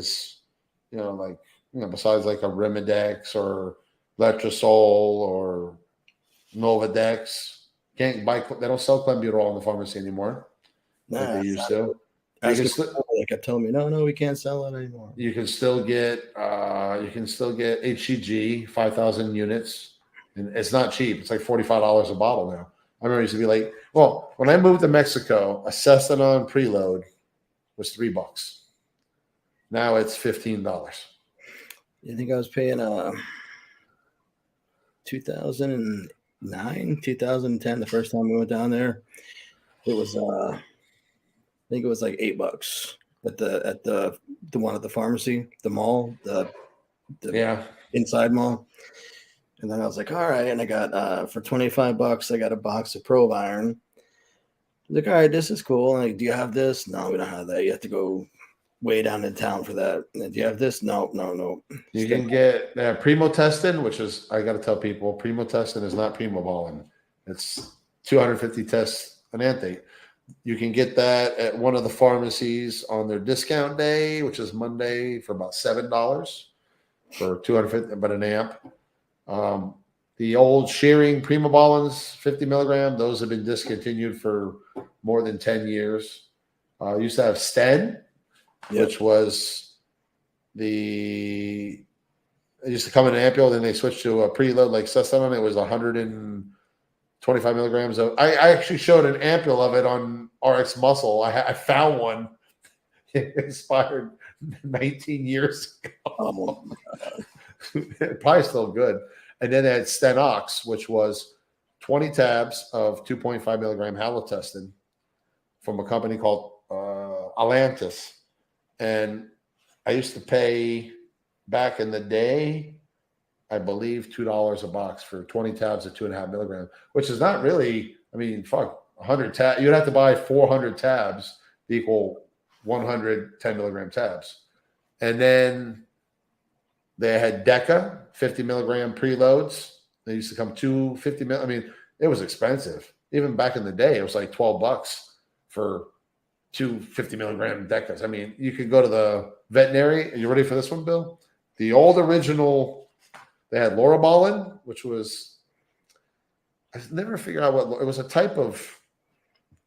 is, besides like a Rimidex or Letrozole or Novadex, can't buy. They don't sell clenbuterol in the pharmacy anymore like they used to. They kept telling me, no, we can't sell it anymore. You can still get HCG 5,000 units, and it's not cheap. It's like $45 a bottle now. I remember it used to be like, well, when I moved to Mexico, a Cestanon preload was $3. Now it's $15. You think I was paying 2009, 2010, the first time we went down there? It was I think it was like $8 at the one at the pharmacy, the mall, the inside mall. And then I was like, all right, and I got for $25, I got a box of Pro Iron. Like, all right, this is cool. Like, do you have this? No, we don't have that. You have to go way down in town for that. Do you have this? No. You can get Primotestin, which is, I got to tell people, Primotestin is not Primobolan. It's 250 tests enanthate. You can get that at one of the pharmacies on their discount day, which is Monday, for about $7 for 250, but an amp. The old Shearing Primobolans, 50 milligram, those have been discontinued for more than 10 years. Used to have Sten, which was it used to come in an ampule, then they switched to a preload like Cestanon. It was 125 milligrams of. I actually showed an ampule of it on RX Muscle. I found one. It expired 19 years ago. Oh, Probably still good. And then they had Stenox, which was 20 tabs of 2.5 milligram halotestin from a company called Atlantis. And I used to pay back in the day, I believe, $2 a box for 20 tabs of 2.5 milligram, which is not really, 100 tabs. You'd have to buy 400 tabs to equal 110 milligram tabs. And then they had Deca, 50 milligram preloads. They used to come 250 mil. It was expensive. Even back in the day, it was like $12 for 250 milligram Decas. You could go to the veterinary. Are you ready for this one, Bill? The old original, they had Lorobalin, which was, I never figured out what, it was a type of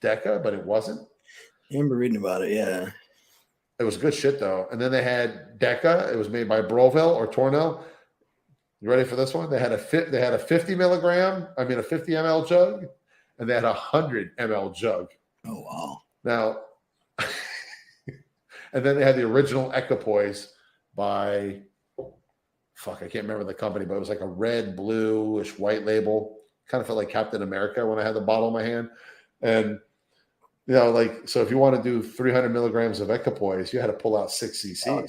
Deca, but it wasn't. I remember reading about it, yeah. It was good shit, though. And then they had Deca. It was made by Broville or Tornell. You ready for this one? They had a 50 ml jug, and they had a 100 ml jug. Oh, wow. Now, and then they had the original Equipoise by, I can't remember the company, but it was like a red, bluish, white label. Kind of felt like Captain America when I had the bottle in my hand. And so if you want to do 300 milligrams of Equipoise, you had to pull out 6 cc's. Oh, yeah.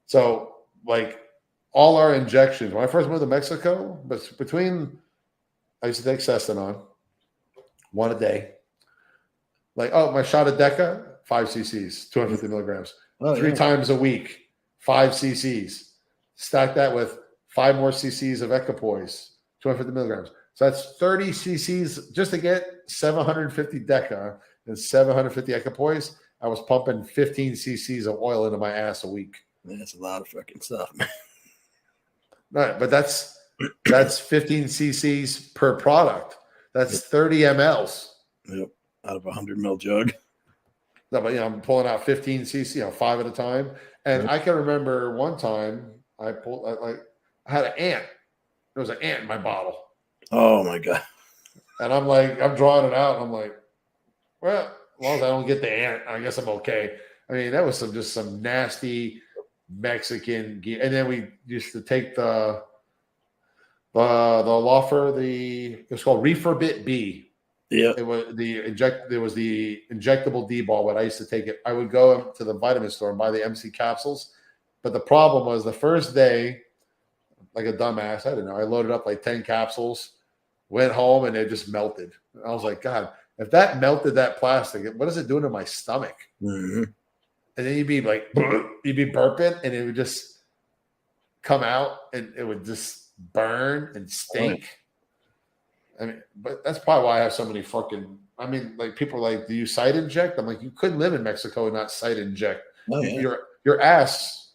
So, all our injections, when I first moved to Mexico, I used to take Cestanon, one a day. My shot of Deca, 5 cc's, 250 milligrams. Three times a week, 5 cc's. Stack that with 5 more cc's of Equipoise, 250 milligrams. So that's 30 cc's just to get 750 Deca and 750 Equipoise. I was pumping 15 cc's of oil into my ass a week. Man, that's a lot of fucking stuff, man. Right, but that's 15 cc's per product. That's 30 mLs. Yep, out of a 100 ml jug. No, but I'm pulling out 15 cc, 5 at a time. And I can remember one time I had an ant. There was an ant in my bottle. Oh my God. And I'm drawing it out, and I'm like, well, as long as I don't get the ant, I guess I'm okay. That was some nasty Mexican gear. And then we used to take the Loffer, it was called Reefer-Bit B. Yeah. It was the injectable D-ball, but I used to take it. I would go to the vitamin store and buy the MC capsules. But the problem was the first day, like a dumbass, I don't know, I loaded up 10 capsules, went home, and it just melted. I was like, God, if that melted that plastic, what is it doing to my stomach? Mm-hmm. And then you'd be burping, and it would just come out, and it would just burn and stink. But that's probably why I have so many fucking. People are like, do you site inject? I'm like, you couldn't live in Mexico and not site inject. Oh, yeah. Your ass,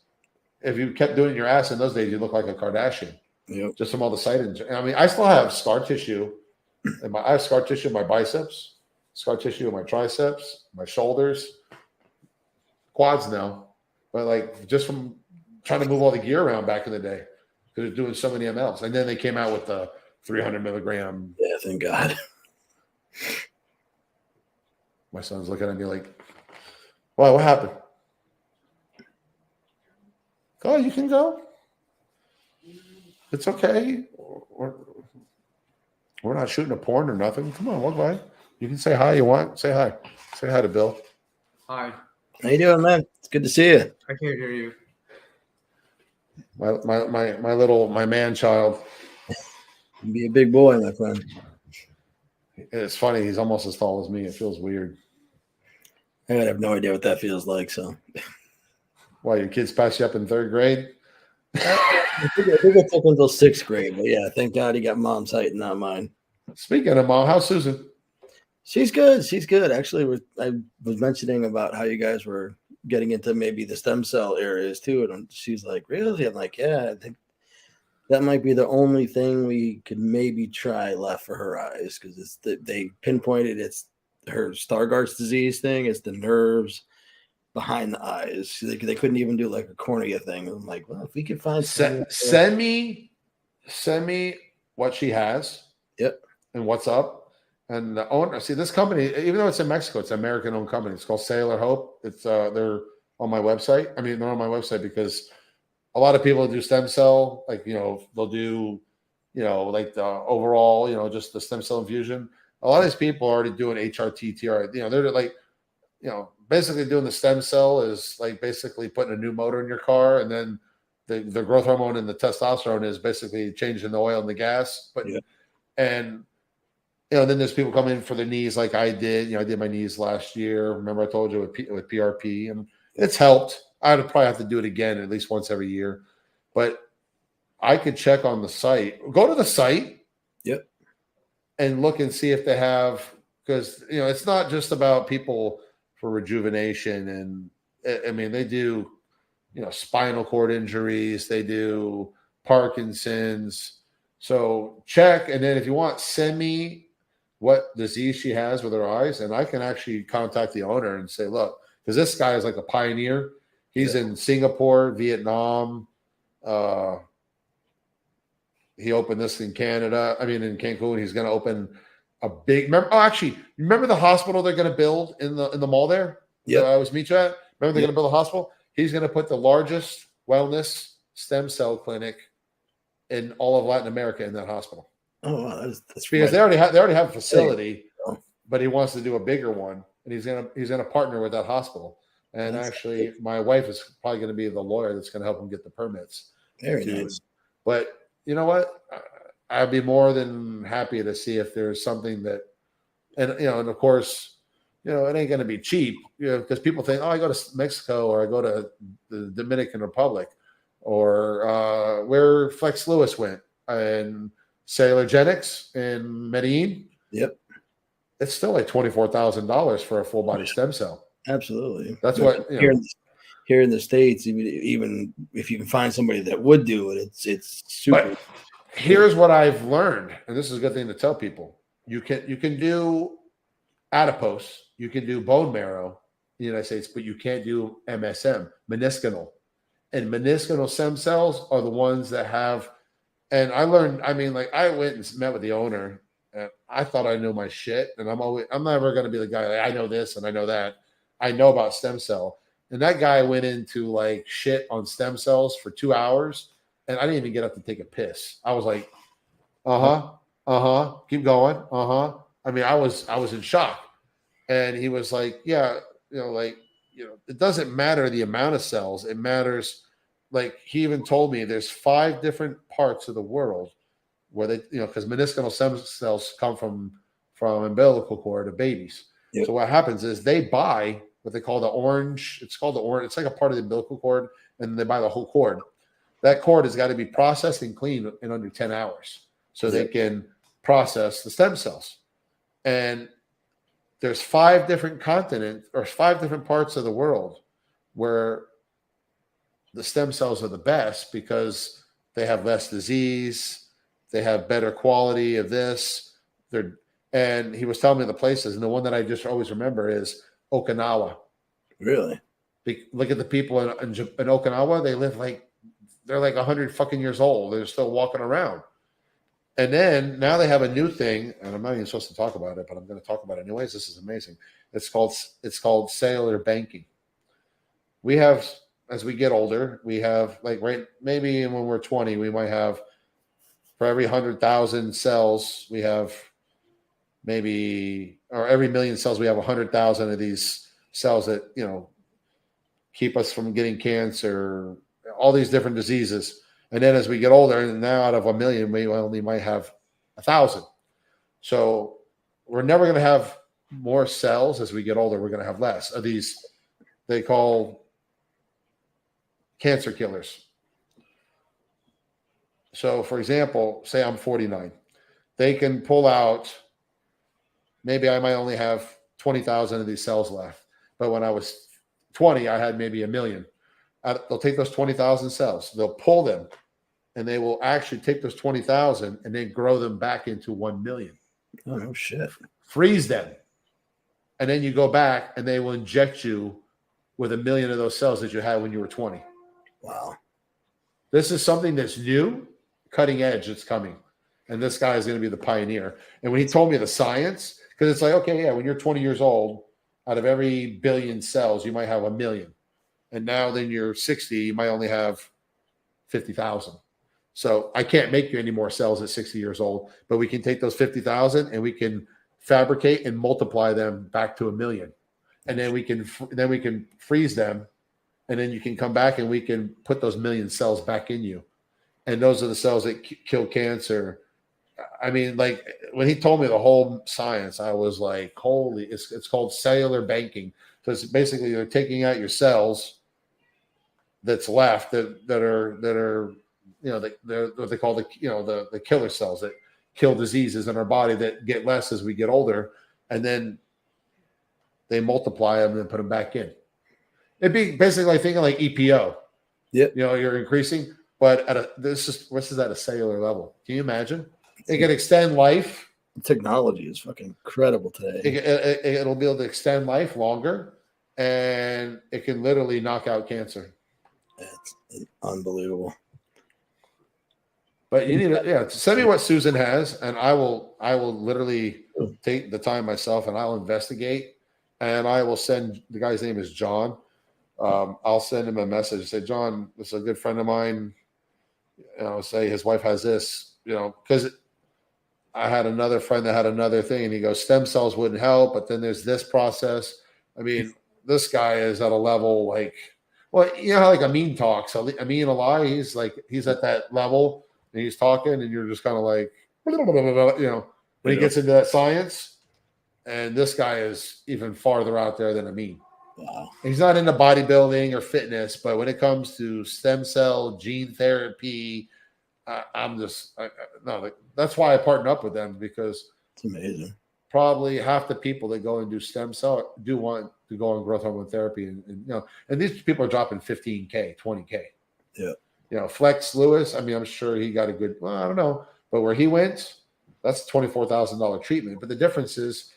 if you kept doing your ass in those days, you look like a Kardashian. Yep. Just from all the site injury. I mean, I still have scar tissue. I have scar tissue in my biceps, scar tissue in my triceps, my shoulders, quads now. But like just from trying to move all the gear around back in the day, because they're doing so many mLs. And then they came out with the 300 milligram. Yeah, thank God. My son's looking at me like, "Well, what happened?" Oh, you can go. It's okay. We're not shooting a porn or nothing. Come on, walk by. You can say hi. You want? Say hi. Say hi to Bill. Hi. How you doing, man? It's good to see you. I can't hear you. My man child. Be a big boy, my friend. It's funny. He's almost as tall as me. It feels weird. I have no idea what that feels like. So, Why your kids pass you up in third grade? I think it took until 6th grade, but yeah, thank God he got mom's height and not mine. Speaking of mom, how's Susan? She's good. She's good. Actually, I was mentioning about how you guys were getting into maybe the stem cell areas too, and she's like, "Really?" I'm like, "Yeah, I think that might be the only thing we could maybe try left for her eyes because they pinpointed it's her Stargardt's disease thing. It's the nerves behind the eyes. They couldn't even do like a cornea thing. I'm like, well, if we could find send me what she has. Yep. And what's up. And the owner, see this company, even though it's in Mexico, it's an American owned company. It's called Sailor Hope. It's they're on my website. I mean, they're on my website because a lot of people do stem cell, like they'll do, like the overall, just the stem cell infusion. A lot of these people are already doing HRT, TR, they're like, basically doing the stem cell is like basically putting a new motor in your car, and then the growth hormone and the testosterone is basically changing the oil and the gas. But and then there's people coming in for their knees, like I did. I did my knees last year. Remember I told you with PRP, and it's helped. I'd probably have to do it again at least once every year, but I could check on the site. Go to the site, and look and see if they have, because it's not just about people for rejuvenation, and I mean they do spinal cord injuries, they do Parkinson's. So check, and then if you want, send me what disease she has with her eyes, and I can actually contact the owner and say, look, because this guy is like a pioneer. He's in Singapore, Vietnam. He opened this in Canada. I mean, in Cancun. He's going to open a big. Remember the hospital they're going to build in the mall there? Yeah, I was meet you at. Remember they're going to build a hospital. He's going to put the largest wellness stem cell clinic in all of Latin America in that hospital. Oh, wow, that's because they already have a facility, Oh. but he wants to do a bigger one, and he's gonna partner with that hospital. And That's actually, great. my wife is probably going to be the lawyer that's going to help him get the permits. Very nice. But you know what? I'd be more than happy to see if there's something that, and of course, it ain't going to be cheap, because people think, oh, I go to Mexico or I go to the Dominican Republic or where Flex Lewis went and Sailorgenics in Medellin. Yep. It's still like $24,000 for a full body stem cell. Absolutely. That's what here in the States, even if you can find somebody that would do it, it's super. But here's what I've learned, and this is a good thing to tell people: you can do adipose, you can do bone marrow in the United States, but you can't do MSM, meniscal. And meniscal stem cells are the ones that have. And I learned. I mean, like I went and met with the owner, and I thought I knew my shit. And I'm never going to be the guy like, I know this and I know that. I know about stem cell. And that guy went into like shit on stem cells for 2 hours, and I didn't even get up to take a piss. I was like, keep going, I mean, I was in shock, and he was like, yeah, it doesn't matter the amount of cells; it matters. Like he even told me, there's 5 different parts of the world where they, because meniscal stem cells come from umbilical cord of babies. Yep. So what happens is they buy what they call the orange. It's called the orange. It's like a part of the umbilical cord, and they buy the whole cord. That cord has got to be processed and cleaned in under 10 hours so they can process the stem cells. And there's 5 different continents or 5 different parts of the world where the stem cells are the best because they have less disease, they have better quality of this. And he was telling me the places, and the one that I just always remember is Okinawa. Really? Look at the people in Okinawa. They're like 100 fucking years old. They're still walking around. And then now they have a new thing, and I'm not even supposed to talk about it, but I'm going to talk about it anyways. This is amazing. It's called cellular banking. We have, as we get older, we have maybe when we're 20, we might have, for every 100,000 cells, we have or every million cells, we have 100,000 of these cells that, keep us from getting cancer, all these different diseases. And then as we get older, and now out of a million, we only might have 1,000. So we're never going to have more cells. As we get older, we're going to have less of these, they call cancer killers. So for example, say I'm 49. They can pull out, maybe I might only have 20,000 of these cells left. But when I was 20, I had maybe 1 million. They'll take those 20,000 cells, they'll pull them, and they will actually take those 20,000 and then grow them back into 1 million. Oh, no shit. Freeze them. And then you go back and they will inject you with 1 million of those cells that you had when you were 20. Wow. This is something that's new, cutting edge that's coming. And this guy is going to be the pioneer. And when he told me the science, because it's like, okay, yeah, when you're 20 years old, out of every billion cells, you might have 1 million. And now then you're 60, you might only have 50,000. So I can't make you any more cells at 60 years old, but we can take those 50,000 and we can fabricate and multiply them back to 1 million. And then we can freeze them, and then you can come back and we can put those million cells back in you. And those are the cells that kill cancer. I mean, like when he told me the whole science, I was like, holy, it's called cellular banking. So it's basically they're taking out your cells that's left that are they're what they call the killer cells that kill diseases in our body that get less as we get older, and then they multiply them and put them back in. It'd be basically like thinking like EPO. Yeah. You're increasing, but this is at a cellular level. Can you imagine? It can extend life. Technology is fucking incredible today. It'll be able to extend life longer, and it can literally knock out cancer. It's unbelievable. But you need to, send me what Susan has, and I will literally take the time myself, and I'll investigate, and I will send, the guy's name is John. I'll send him a message. Say, John, this is a good friend of mine. Say his wife has this, because I had another friend that had another thing, and he goes, stem cells wouldn't help, but then there's this process. I mean, this guy is at a level like, well, you know how like Amin talks. Amin Ali, he's at that level, and he's talking, and you're just kind of like, when he gets into that science, and this guy is even farther out there than Amin. Wow. He's not into bodybuilding or fitness, but when it comes to stem cell, gene therapy, that's why I partnered up with them, because it's amazing. Probably half the people that go and do stem cell do want to go on growth hormone therapy, and these people are dropping $15K, $20K. Yeah. Flex Lewis, I mean, I'm sure he got a good, well, I don't know, but where he went, that's $24,000 treatment. But the difference is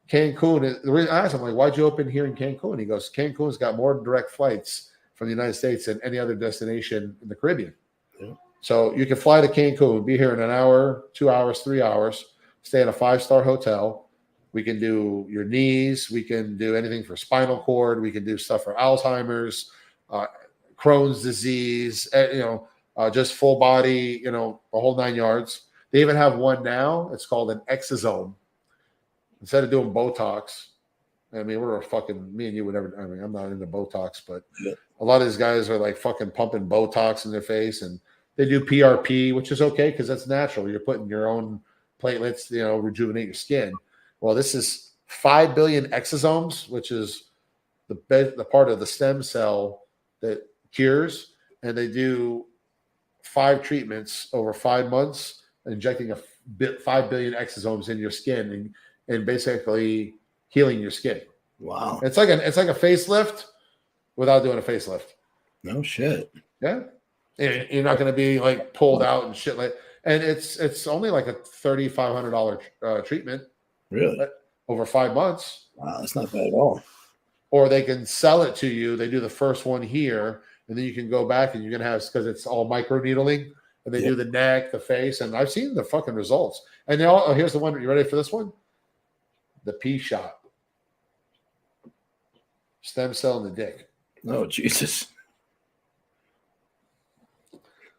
Cancun. The reason I asked him, like, why'd you open here in Cancun? He goes, Cancun's got more direct flights from the United States than any other destination in the Caribbean. Yeah. So you can fly to Cancun, be here in an hour, 2 hours, 3 hours, stay in a 5-star hotel. We can do your knees. We can do anything for spinal cord. We can do stuff for Alzheimer's, Crohn's disease, just full body, the whole 9 yards. They even have one now. It's called an exosome. Instead of doing Botox, I mean, me and you would never, I mean, I'm not into Botox, but a lot of these guys are like fucking pumping Botox in their face, and they do PRP, which is okay because that's natural. You're putting your own platelets, rejuvenate your skin. Well, this is 5 billion exosomes, which is the part of the stem cell that cures, and they do 5 treatments over 5 months, injecting 5 billion exosomes in your skin and basically healing your skin. Wow. It's like a facelift without doing a facelift. No shit. Yeah. And you're not going to be like pulled out and shit like. And it's only like a $3,500 treatment. Really? Over 5 months. Wow, that's not bad at all. Or they can sell it to you. They do the first one here, and then you can go back and you're gonna have, because it's all micro needling, and they do the neck, the face, and I've seen the fucking results. And they all. Oh, here's the one. You ready for this one? The P shot, stem cell in the dick. Oh Jesus!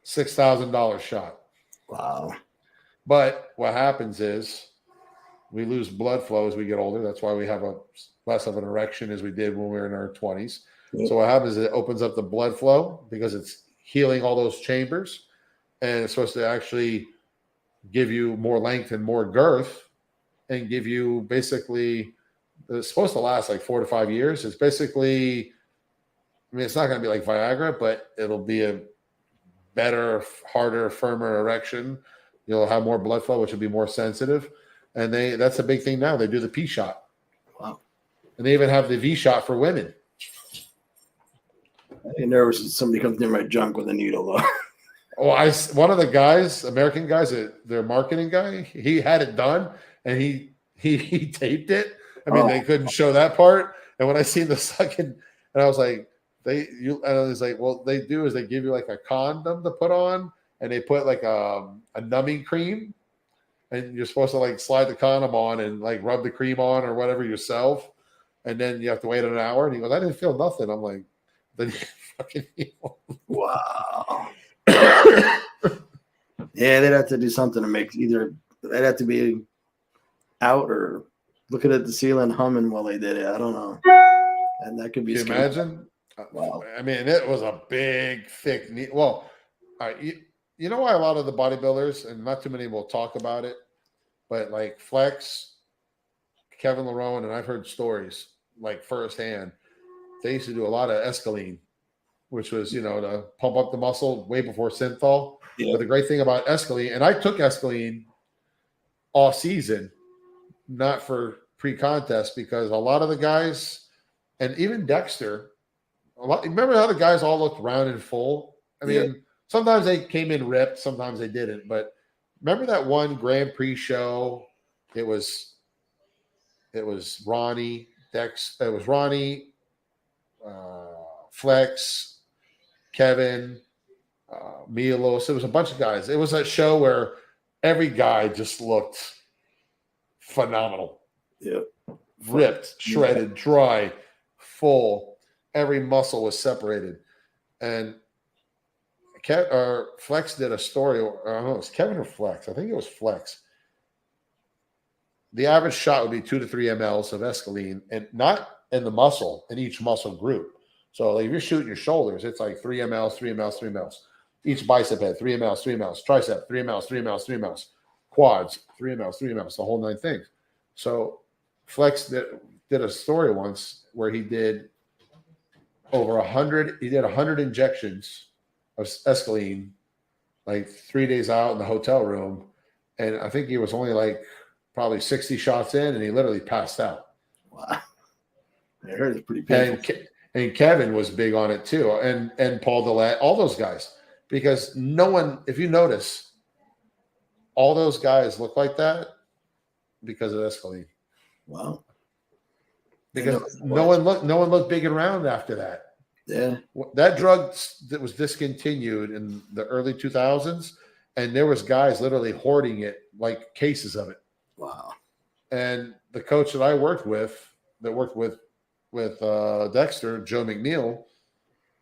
$6,000 shot. Wow. But what happens is we lose blood flow as we get older. That's why we have a less of an erection as we did when we were in our 20s. Yep. So what happens is it opens up the blood flow because it's healing all those chambers, and it's supposed to actually give you more length and more girth and give you basically, it's supposed to last like 4 to 5 years. It's basically, I mean, it's not going to be like Viagra, but it'll be a better, harder, firmer erection. You'll have more blood flow, which will be more sensitive. And that's a big thing now. They do the P shot. Wow. And they even have the V shot for women. I get nervous if somebody comes near my junk with a needle, though. Oh, one of the guys, American guys, their marketing guy, he had it done and he taped it. I mean, they couldn't show that part. And when I seen the second, and I was like, and I was like, well, they do is they give you like a condom to put on, and they put like a numbing cream, and you're supposed to like slide the condom on and like rub the cream on or whatever yourself, and then you have to wait an hour. And he goes, I didn't feel nothing. I'm like, then you fucking wow. Yeah, they'd have to do something to make either they'd have to be out or looking at the ceiling humming while they did it. I don't know. And that could be Can you imagine? Wow. I mean, it was a big, thick knee. Well, you know why a lot of the bodybuilders, and not too many will talk about it, but like Flex, Kevin Larone, and I've heard stories like firsthand. They used to do a lot of escaline, which was, to pump up the muscle way before synthol. Yeah. But the great thing about escaline, and I took escaline off season, not for pre-contest, because a lot of the guys, and even Dexter, remember how the guys all looked round and full? I mean, sometimes they came in ripped, sometimes they didn't. But remember that one Grand Prix show? It was Ronnie, Flex, Kevin, Milos. It was a bunch of guys. It was that show where every guy just looked phenomenal. Yeah. Ripped, shredded, dry, full. Every muscle was separated. And Flex did a story, I don't know, it was Kevin or Flex. I think it was Flex. The average shot would be 2 to 3 mLs of escaline, and not in the muscle, in each muscle group. So like if you're shooting your shoulders, it's like 3 mLs, 3 mLs, 3 mLs. Each bicep head, 3 mLs, 3 mLs. Tricep, 3 mLs, 3 mLs, 3 mLs. Quads, 3 mLs, 3 mLs, the whole 9 things. So Flex did a story once where he did over 100. He did 100 injections of escaline, like 3 days out in the hotel room, and I think he was only like probably 60 shots in, and he literally passed out. Wow, I heard it's pretty painful. And Kevin was big on it too, and Paul Dillette, all those guys, because no one, if you notice, all those guys look like that because of escaline. Wow. Because no one looked big and round after that. Yeah. That drug that was discontinued in the early 2000s, and there was guys literally hoarding it, like cases of it. Wow. And the coach that I worked with, Dexter, Joe McNeil,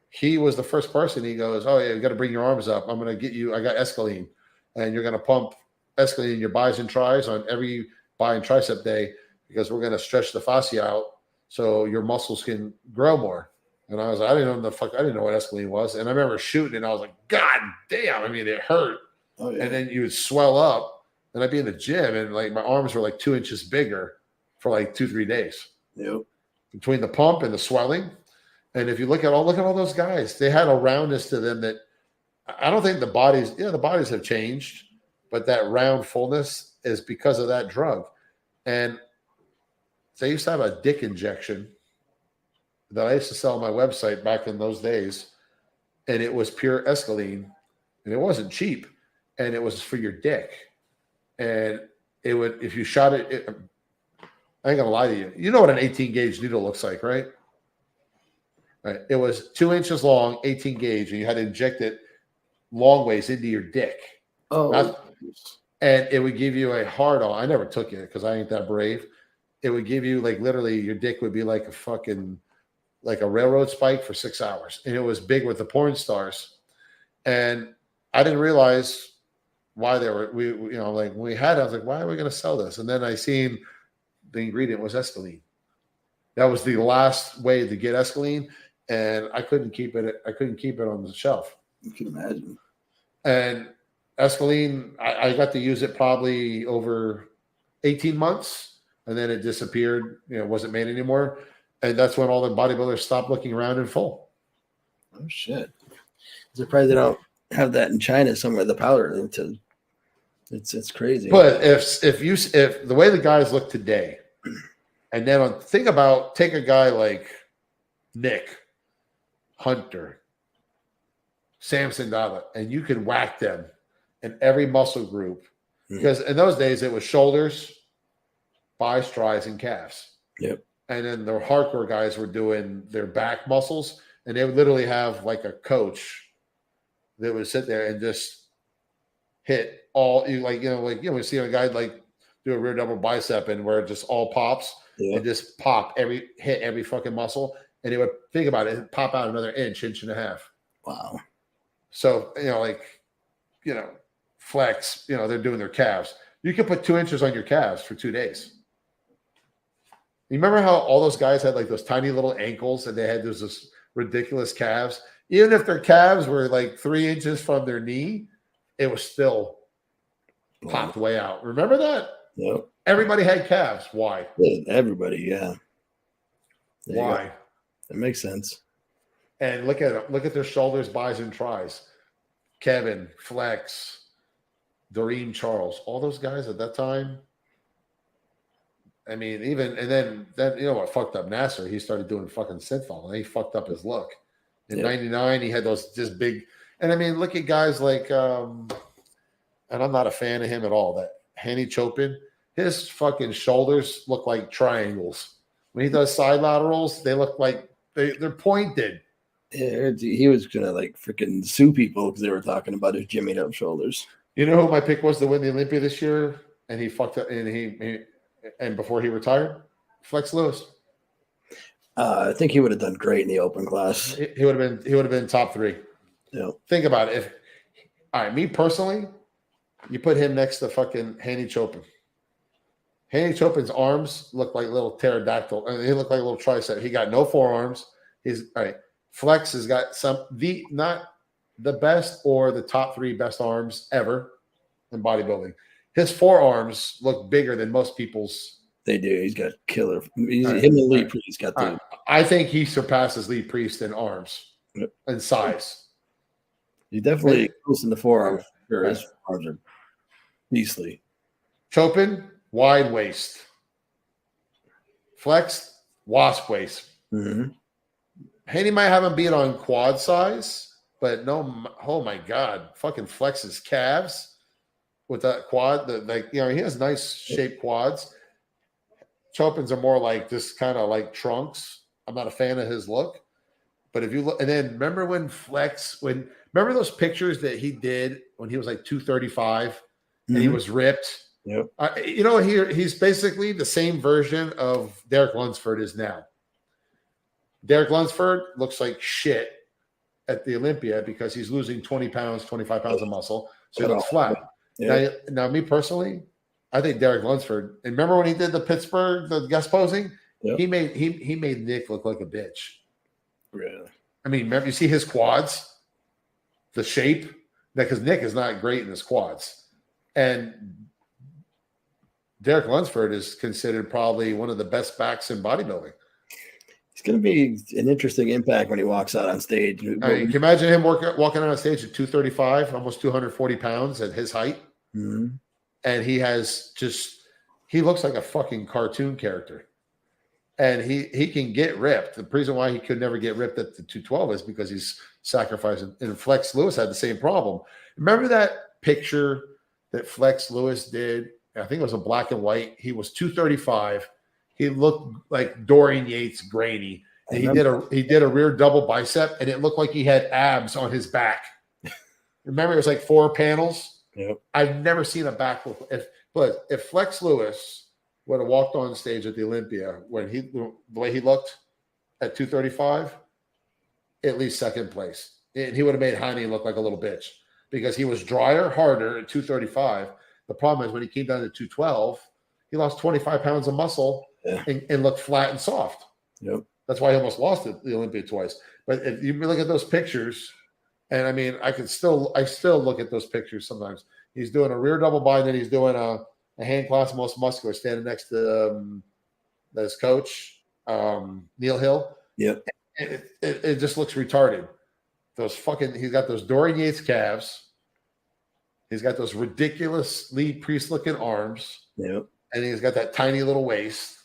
he was the first person. He goes, oh, yeah, you got to bring your arms up. I'm going to get you. I got escaline, and you're going to pump escaline in your bis and tris on every bi and tricep day, because we're going to stretch the fascia out so your muscles can grow more. And I was like, I didn't know what escaline was. And I remember shooting, and I was like, God damn. I mean, it hurt. Oh, yeah. And then you would swell up, and I'd be in the gym, and like my arms were like 2 inches bigger for like 2-3 days. Yep. Between the pump and the swelling. And if you look at all those guys, they had a roundness to them that I don't think the bodies have changed, but that round fullness is because of that drug. And they used to have a dick injection that I used to sell on my website back in those days, and it was pure escaline, and it wasn't cheap, and it was for your dick, and it would, if you shot it, I ain't gonna lie to you. You know what an 18 gauge needle looks like, right? Right. It was 2 inches long, 18 gauge, and you had to inject it long ways into your dick. Oh, and it would give you a hard on. I never took it because I ain't that brave. It would give you, like, literally your dick would be like a fucking, like a railroad spike for 6 hours. And it was big with the porn stars. And I didn't realize why they were, like when we had it, I was like, why are we going to sell this? And then I seen the ingredient was escaline. That was the last way to get escaline. And I couldn't keep it. I couldn't keep it on the shelf. You can imagine. And escaline, I got to use it probably over 18 months, and then it disappeared. Wasn't made anymore. And that's when all the bodybuilders stopped looking around in full. Oh shit! I'm surprised they don't have that in China somewhere. The powder, it's crazy. But if the way the guys look today, and then take a guy like Nick, Hunter, Samson Dada, and you could whack them in every muscle group, because in those days it was shoulders, buys, tries, and calves. Yep. And then the hardcore guys were doing their back muscles, and they would literally have like a coach that would sit there and just hit all we see a guy like do a rear double bicep and where it just all pops and just hit every fucking muscle, and it would, think about it, it'd pop out another inch and a half. Wow. So flex, they're doing their calves. You can put 2 inches on your calves for 2 days. You remember how all those guys had like those tiny little ankles and they had those ridiculous calves? Even if their calves were like 3 inches from their knee, it was still popped way out. Remember that? Yep. Everybody had calves. Why? Everybody, yeah. Why? That makes sense. And look at them. Look at their shoulders, buys, and tries. Kevin, Flex, Doreen Charles, all those guys at that time. I mean, and then what fucked up Nasser? He started doing fucking synthol, and he fucked up his look. In '99, he had those just big. And I mean, look at guys like, and I'm not a fan of him at all. That Hanny Chopin, his fucking shoulders look like triangles. When he does side laterals, they look like they're pointed. Yeah, he was gonna like freaking sue people because they were talking about his jimmied up shoulders. You know who my pick was to win the Olympia this year, and he fucked up, and before he retired, Flex Lewis. I think he would have done great in the open class. He would have been top 3. Yeah. Think about it. Me personally, you put him next to fucking Hanny Chopin. Hanny Chopin's arms look like little pterodactyl. I mean, he looked like a little tricep. He got no forearms. He's all right. Flex has got not the best or the top 3 best arms ever in bodybuilding. His forearms look bigger than most people's. They do. He's got killer. Him and Lee Priest got the. I think he surpasses Lee Priest in arms and size. He definitely close in the forearm. Sure, his arms are beastly. Chopin, wide waist. Flex, wasp waist. Mm-hmm. Haney might have him beat on quad size, but no, oh my God, fucking Flex's calves with that quad, he has nice shaped quads. Chopin's are more like just kind of like trunks. I'm not a fan of his look, but if you look, and then remember when remember those pictures that he did when he was like 235 and he was ripped? Yep. He's basically the same version of Derek Lunsford is now. Derek Lunsford looks like shit at the Olympia because he's losing 20 pounds, 25 pounds of muscle. So he looks flat. Yeah. Now, me personally, I think Derek Lunsford, and remember when he did the Pittsburgh, the guest posing? Yep. He made Nick look like a bitch. Really? I mean, remember, you see his quads, the shape, because Nick is not great in his quads. And Derek Lunsford is considered probably one of the best backs in bodybuilding. It's going to be an interesting impact when he walks out on stage. You can imagine him walking out on stage at 235, almost 240 pounds at his height. Mm-hmm. And he looks like a fucking cartoon character. and he can get ripped. The reason why he could never get ripped at the 212 is because he's sacrificing. And Flex Lewis had the same problem. Remember that picture that Flex Lewis did? I think it was a black and white. He was 235. He looked like Dorian Yates grainy. And he did a rear double bicep, and it looked like he had abs on his back. Remember, it was like 4 panels. Yep. I've never seen a back look. If Flex Lewis would have walked on stage at the Olympia the way he looked at 235, at least second place, and he would have made Heine look like a little bitch because he was drier, harder at 235. The problem is when he came down to 212, he lost 25 pounds of muscle and looked flat and soft. Yep. That's why he almost lost it the Olympia twice. But if you look at those pictures, and I mean, I still look at those pictures sometimes. He's doing a rear double bind, and he's doing a hand clasp most muscular standing next to his coach, Neil Hill. Yep. It just looks retarded. He's got those Dorian Yates calves. He's got those ridiculous Lee Priest looking arms. Yep. And he's got that tiny little waist.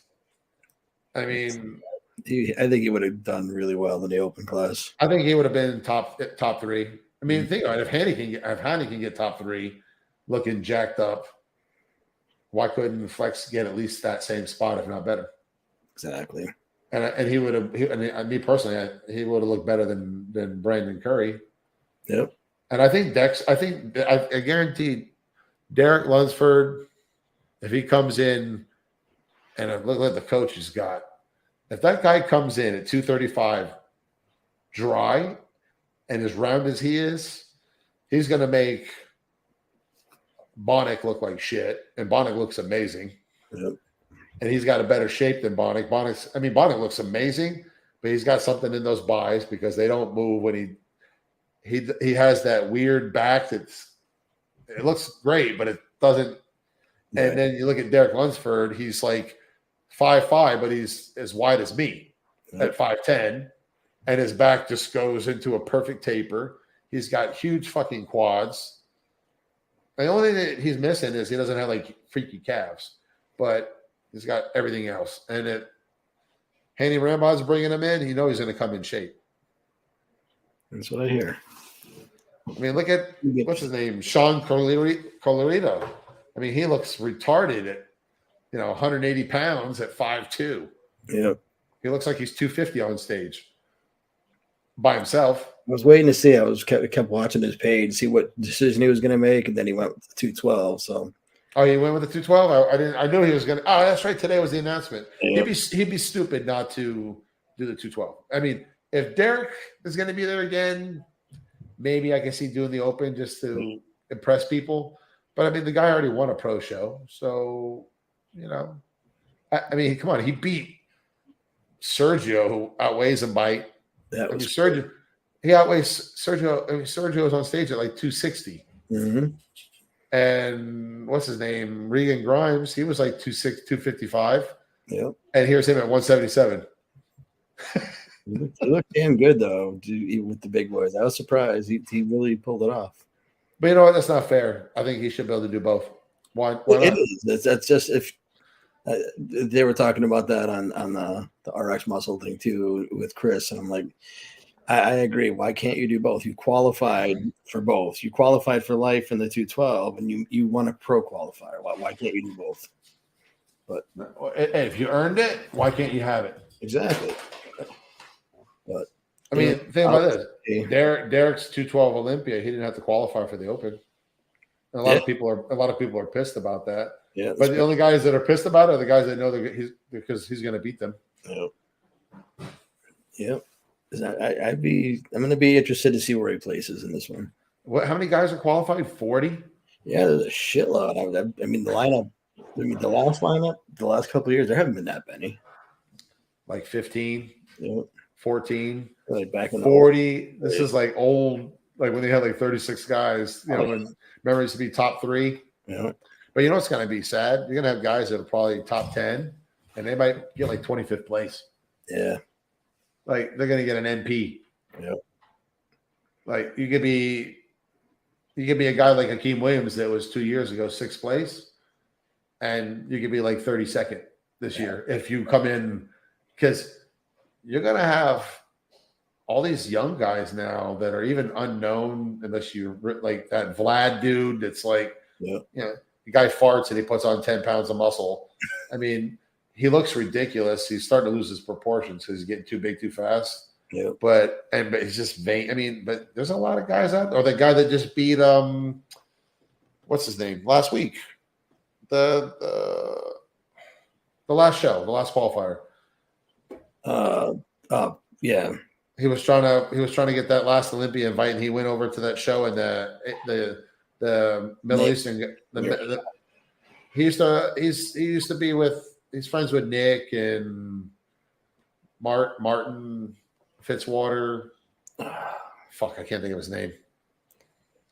I mean, I think he would have done really well in the open class. I think he would have been top 3. I mean, think about it. If Heine can get top 3 looking jacked up, why couldn't Flex get at least that same spot, if not better? Exactly. And he would have. Me personally, he would have looked better than Brandon Curry. Yep. And I think I guarantee Derek Lunsford, if he comes in, and look at the coach he's got. If that guy comes in at 235 dry and as round as he is, he's going to make Bonnick look like shit. And Bonnick looks amazing. Yep. And he's got a better shape than Bonnick. Bonnick looks amazing, but he's got something in those buys because they don't move when he has that weird back it looks great, but it doesn't. Right. And then you look at Derek Lunsford, he's like 5'5", but he's as wide as me at 5'10", and his back just goes into a perfect taper. He's got huge fucking quads. The only thing that he's missing is he doesn't have like freaky calves, but he's got everything else. And Haney Rambod's bringing him in, you know he's going to come in shape. That's what I hear. I mean, look at what's his name, Sean Colorito. I mean, he looks retarded at 180 pounds at 5'2". Yep. He looks like he's 250 on stage by himself. I was waiting to see. I kept watching his page, see what decision he was going to make, and then he went with the 212. So, he went with the 212. I knew he was going to. Oh, that's right. Today was the announcement. Yep. He'd be stupid not to do the 212. I mean, if Derek is going to be there again, maybe I can see doing the open just to impress people. But I mean, the guy already won a pro show, so. I mean, come on. He beat Sergio, who outweighs him by. Sergio. He outweighs Sergio. I mean, Sergio's on stage at like 260. Mm-hmm. And what's his name? Regan Grimes. He was like 255. Yep. And here's him at 177. He looked damn good though, with the big boys. I was surprised. He really pulled it off. But you know what? That's not fair. I think he should be able to do both. Why not? It is. That's just if. They were talking about that on the RX muscle thing too with Chris, and I'm like, I agree. Why can't you do both? You qualified for both. You qualified for life in the 212, and you won a pro qualifier. Why can't you do both? But if you earned it, why can't you have it? Exactly. But I mean, think about this. Derek's 212 Olympia. He didn't have to qualify for the Open. And a lot of people are pissed about that. Yeah, but the only guys that are pissed about it are the guys that know because he's going to beat them. Yep. I'm going to be interested to see where he places in this one. How many guys are qualified? 40? Yeah, there's a shitload. I mean, the lineup. I mean, the last lineup, the last couple of years, there haven't been that many. Like 15, yep. 14, like back in 40. This is like old, like when they had like 36 guys. When remember it used to be top 3. Yeah. But you know what's going to be sad? You're going to have guys that are probably top 10, and they might get like 25th place. Yeah. Like they're going to get an NP. Yep. Like you could be a guy like Hakeem Williams that was 2 years ago 6th place, and you could be like 32nd this year if you come in because you're gonna have all these young guys now that are even unknown, unless you like that Vlad dude. That's like, Yeah. you know, the guy farts and he puts on 10 pounds of muscle. I mean, he looks ridiculous. He's starting to lose his proportions because he's getting too big too fast. Yeah. But he's just vain. I mean, but there's a lot of guys out there. Or the guy that just beat what's his name last week? The last show, the last qualifier. Yeah. He was trying to get that last Olympia invite, and he went over to that show in the Middle Eastern. He used to be with. He's friends with Nick and Martin Fitzwater. Fuck, I can't think of his name.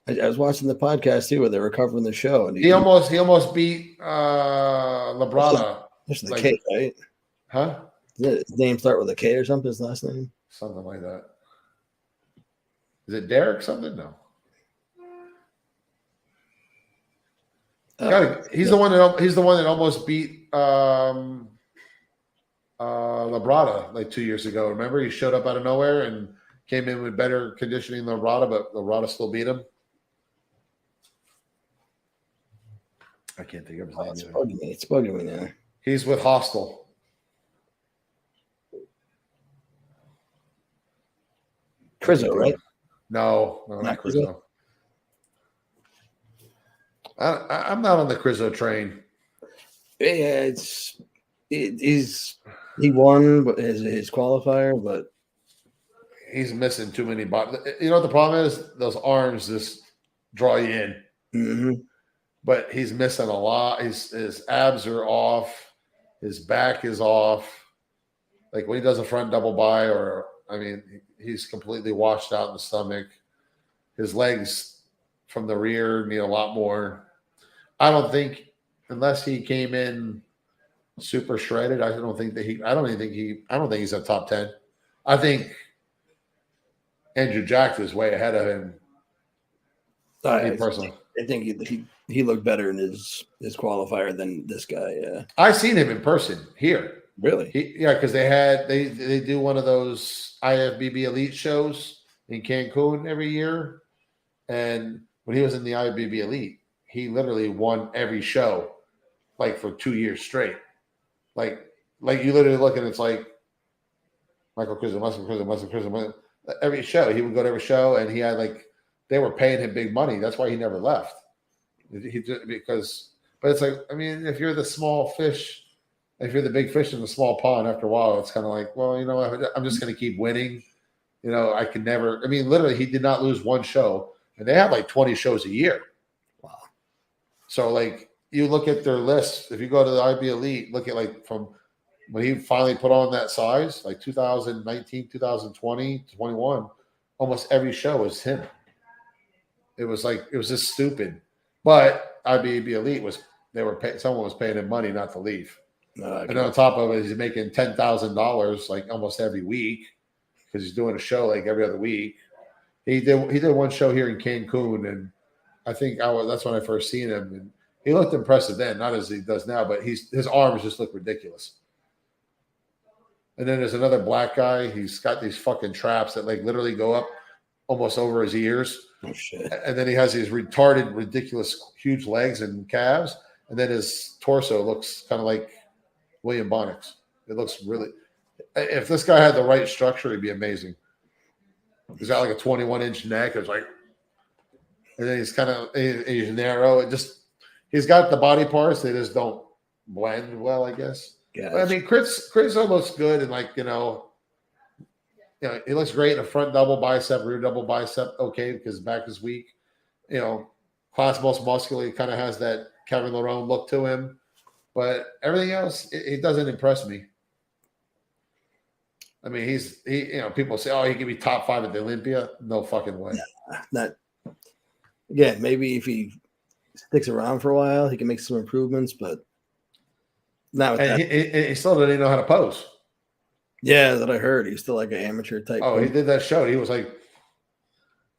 I was watching the podcast too, where they were covering the show, and he almost beat Labrada. That's the K, right? Huh? Does his name start with a K or something? His last name? Something like that. Is it Derek something? No. He's the one that almost beat Labrada like 2 years ago. Remember, he showed up out of nowhere and came in with better conditioning than Labrada, but Labrada still beat him. I can't think of his name. It's bugging me now. He's with Hostel. Crizzo, right? No, not Crizzo. I'm not on the Crizzo train. Yeah, he won his qualifier, but he's missing too many bodies. You know what the problem is? Those arms just draw you in. Mm-hmm. But he's missing a lot. His abs are off. His back is off. Like when he does a front double by, he's completely washed out in the stomach. His legs from the rear need a lot more. I don't think, unless he came in super shredded, I don't think he's a top 10. I think Andrew Jack is way ahead of him. Personally, I think he looked better in his qualifier than this guy. Yeah, I seen him in person here. Really? Because they do one of those IFBB Elite shows in Cancun every year, and when he was in the IFBB Elite, he literally won every show, like for 2 years straight. Like you literally look and it's like Michael Crizzo. Every show he would go to every show, and he had they were paying him big money. That's why he never left. But it's like, I mean, if you're the small fish, if you're the big fish in the small pond, after a while, it's kind of like, well, you know what? I'm just going to keep winning. You know, I can never. I mean, literally, he did not lose one show, and they have like 20 shows a year. Wow. So you look at their list. If you go to the IB Elite, look at from when he finally put on that size, like 2019, 2020, 21, almost every show was him. It was just stupid. But IBB Elite someone was paying him money not to leave. And on top of it, he's making $10,000 like almost every week because he's doing a show like every other week. He did one show here in Cancun, and I think that's when I first seen him, and he looked impressive then, not as he does now, but his arms just look ridiculous. And then there's another black guy. He's got these fucking traps that literally go up almost over his ears. Oh, shit. And then he has these retarded, ridiculous, huge legs and calves. And then his torso looks kind of like William Bonnick's. It looks really. If this guy had the right structure, he'd be amazing. He's got like a 21-inch neck. It's like, and then he's narrow. He's got the body parts. They just don't blend well, I guess. Gotcha. But I mean, Crizzo looks good, and he looks great in a front double bicep, rear double bicep. Okay, because his back is weak. Class most muscular. He kind of has that Kevin Larone look to him, but everything else, it doesn't impress me. I mean, people say, oh, he could be top 5 at the Olympia. No fucking way. Not. Again, maybe if he sticks around for a while, he can make some improvements, but not with that. He still doesn't even know how to pose. Yeah, that I heard. He's still like an amateur type. Oh, he did that show. He was like,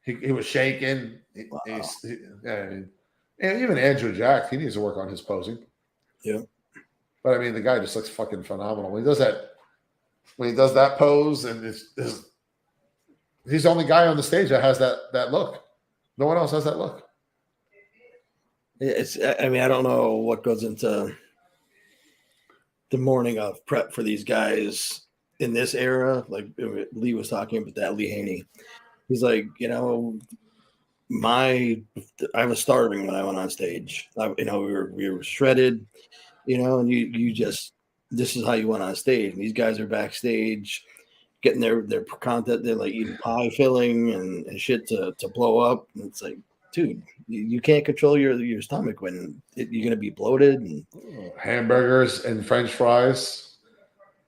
he was shaking. Wow. And even Andrew Jack, he needs to work on his posing. Yeah. But I mean, the guy just looks fucking phenomenal. When he does that when he does that pose, and he's the only guy on the stage that has that look. No one else has that look. I mean, I don't know what goes into the morning of prep for these guys in this era. Like Lee was talking about that, Lee Haney. He's like, I was starving when I went on stage. We were shredded, and you just, this is how you went on stage. And these guys are backstage getting their content. They're like eating pie filling and shit to blow up. And it's like, dude, you can't control your stomach when you're going to be bloated. And hamburgers and French fries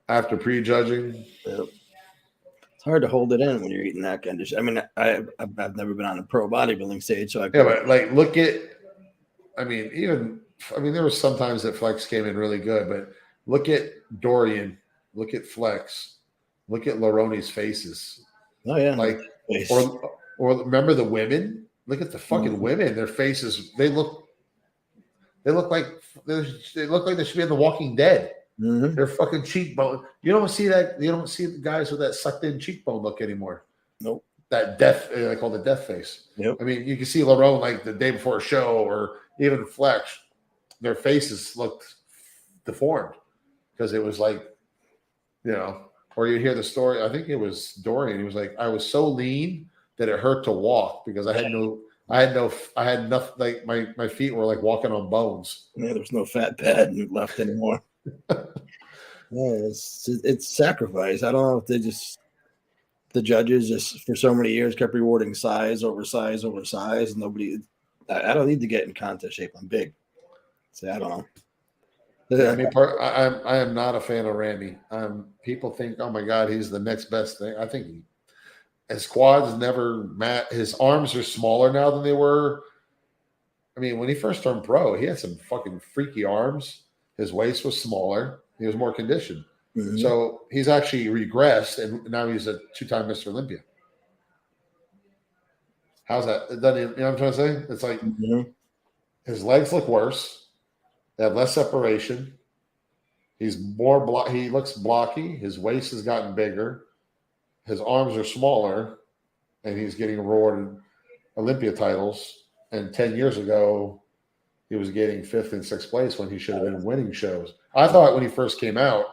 after prejudging. It's hard to hold it in when you're eating that kind of shit. I mean, I've never been on a pro bodybuilding stage, so but like there were some times that Flex came in really good, but look at Dorian, look at Flex, look at Larone's faces. Oh yeah, like or remember the women? Look at the fucking women. Their faces, they look like they should be in The Walking Dead. Mm-hmm. Their fucking cheekbone. You don't see that. You don't see the guys with that sucked in cheekbone look anymore. Nope. That death, I call it death face. Yep. I mean, you can see Larone like the day before a show, or even Flex. Their faces looked deformed because it was like, or you hear the story. I think it was Dorian. He was like, I was so lean that it hurt to walk because I had nothing. Like my feet were like walking on bones. Yeah, there's no fat pad left anymore. Yeah, it's sacrifice. I don't know if the judges just for so many years kept rewarding size over size over size. Nobody, I don't need to get in contest shape. I'm big. So I don't know. Yeah, I am not a fan of Randy. People think, oh my God, he's the next best thing. I think his quads never met. His arms are smaller now than they were. I mean, when he first turned pro, he had some fucking freaky arms. His waist was smaller. He was more conditioned. Mm-hmm. So he's actually regressed, and now he's a 2-time Mr. Olympia. How's that? You know what I'm trying to say? It's like his legs look worse. They have less separation. He's more he looks blocky. His waist has gotten bigger. His arms are smaller, and he's getting awarded Olympia titles. And 10 years ago, he was getting 5th and 6th place when he should have been winning shows. I thought when he first came out,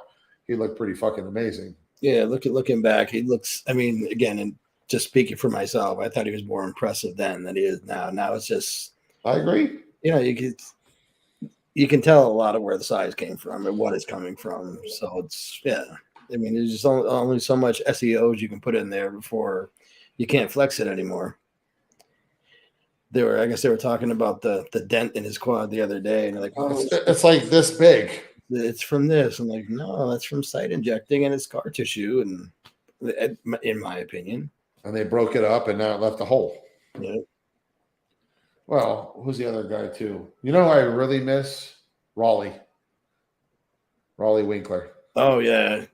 he looked pretty fucking amazing. Yeah, looking back, he looks. I mean, again, and just speaking for myself, I thought he was more impressive then than he is now. Now it's just. I agree. You can tell a lot of where the size came from and what it's coming from. So it's I mean, there's just only so much SEOs you can put in there before you can't flex it anymore. I guess they were talking about the dent in his quad the other day, and they're like, "Oh, it's like this big. It's from this." I'm like, "No, that's from site injecting and it's scar tissue." And in my opinion, and they broke it up, and now it left a hole. Yeah. Well, who's the other guy too? I really miss Raleigh Winkler. Oh yeah,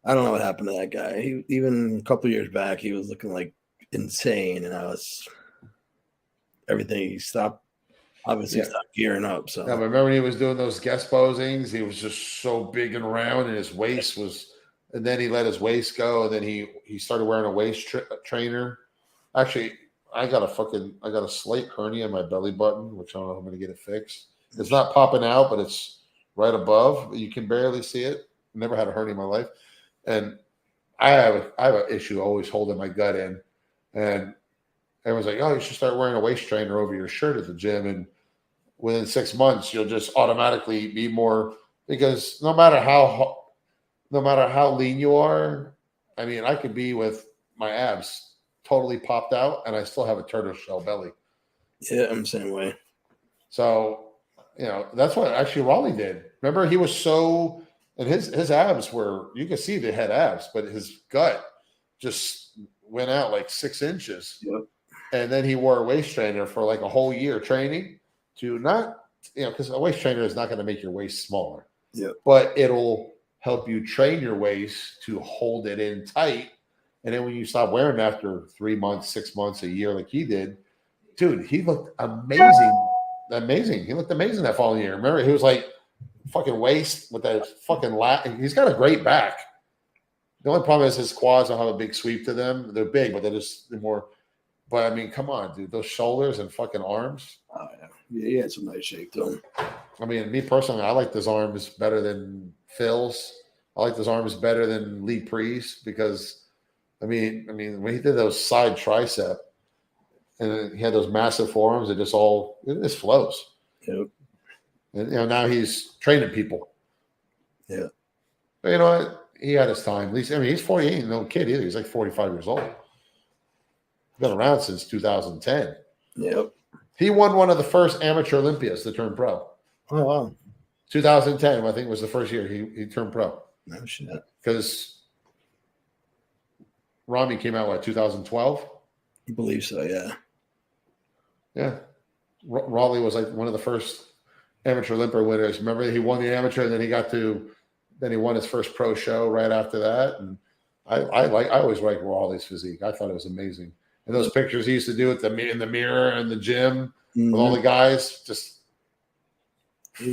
I don't know what happened to that guy. Even a couple of years back, he was looking like insane, and everything he stopped gearing up. So yeah, but remember when he was doing those guest posings, he was just so big and round, and his waist was, and then he let his waist go, and then he started wearing a waist trainer. Actually, I got a slight hernia in my belly button, which I don't know if I'm going to get it fixed. It's not popping out, but it's right above. You can barely see it. Never had a hernia in my life, and I have an issue always holding my gut in, and everyone's like, "Oh, you should start wearing a waist trainer over your shirt at the gym." And within 6 months, you'll just automatically be more, because no matter how lean you are, I mean, I could be with my abs totally popped out, and I still have a tortoiseshell belly. Yeah, I'm the same way. So, that's what actually Raleigh did. Remember, he was so, and his abs were, you could see they had abs, but his gut just went out like 6 inches. Yep. And then he wore a waist trainer for like a whole year training to not, because a waist trainer is not going to make your waist smaller. Yeah. But it'll help you train your waist to hold it in tight. And then when you stop wearing after 3 months, 6 months, a year, like he did, dude, he looked amazing. He looked amazing that following year. Remember, he was like fucking waist with that fucking lat. He's got a great back. The only problem is his quads don't have a big sweep to them. They're big, but they're more. But I mean, come on, dude. Those shoulders and fucking arms. Oh yeah, he had some nice shape to him. I mean, me personally, I like his arms better than Phil's. I like his arms better than Lee Priest because, I mean, when he did those side tricep and he had those massive forearms, it just flows. Yep. And now he's training people. Yeah. But you know what? He had his time. At least, I mean, he's 40. He ain't no kid either. He's like 45 years old. Been around since 2010. Yep. He won one of the first amateur Olympias to turn pro. Oh wow. 2010, I think, was the first year he turned pro. No shit. Because Rami came out, 2012? I believe so, yeah. Yeah. Raleigh was like one of the first amateur Olympia winners. Remember, he won the amateur, and then he won his first pro show right after that. And I always liked Raleigh's physique. I thought it was amazing. And those pictures he used to do in the mirror in the gym with all the guys, just